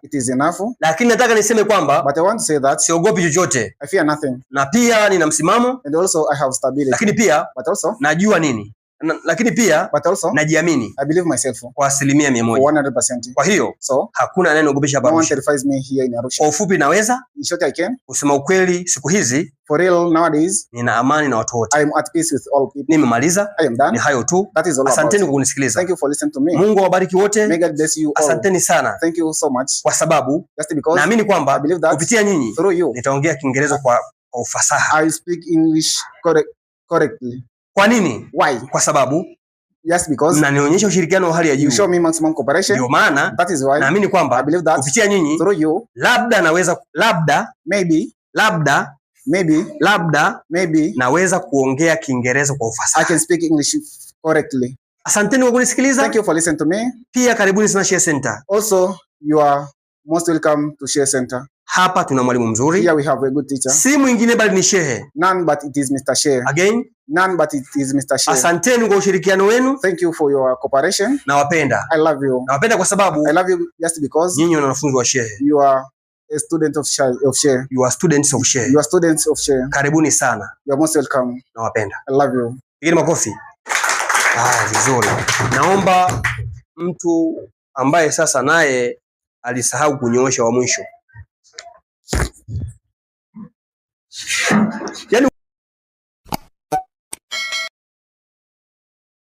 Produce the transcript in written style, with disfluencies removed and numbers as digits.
it is enough. Lakini nataka niseme kwamba But I want to say that siogopi chochote. I fear nothing. Na pia nina msimamo. And also I have stability. Lakini pia but also najua nini. Lakini pia but also najiamini. I believe myself kwa 100%. 100%. Kwa hiyo hakuna anayeniogopesha hapa Arusha. No one terrifies me here in Arusha. Kwa ufupi naweza. In short I can. Kusema ukweli siku hizi for real nowadays nina amani na watu wote. I am at peace with all people. Nimemaliza. I am done. Ni hayo tu. That is all. Asanteni kwa kunisikiliza. Thank you for listening to me. Mungu awabariki wote. May God bless you all. Asanteni sana. Thank you so much. Kwa sababu just because naamini kwamba kupitia nyinyi nitaongea Kiingereza kwa ufasaha. I speak English correctly. Kwa nini? Why? Kwa sababu yes, because mnanionyesha ushirikiano wa hali ya juu. You show me maximum cooperation. Ndio maana that is why naamini kwamba kupitia nyinyi labda naweza kuongea Kiingereza kwa ufasaha. I can speak English correctly. Asanteni kwa kunisikiliza. Thank you for listening to me. Pia karibuni sana Share Center. Also you are most welcome to Share Center. Hapa tuna mwalimu mzuri. Here we have a good teacher. Si mwingine bali ni Shehe. None but it is Mr. Shehe. Again, none but it is Mr. Shehe. Asanteni kwa ushirikiano wenu. Thank you for your cooperation. Nawapenda. I love you. Nawapenda kwa sababu I love you just because nyinyi ni wanafunzi wa Shehe. You are a student of Shehe. You are students of Shehe. You are students of Shehe. Karibuni sana. You are most welcome. Nawapenda. I love you. Pigeni makofi. Vizuri. Naomba mtu ambaye sasa naye alisahau kunyoosha wa mwisho.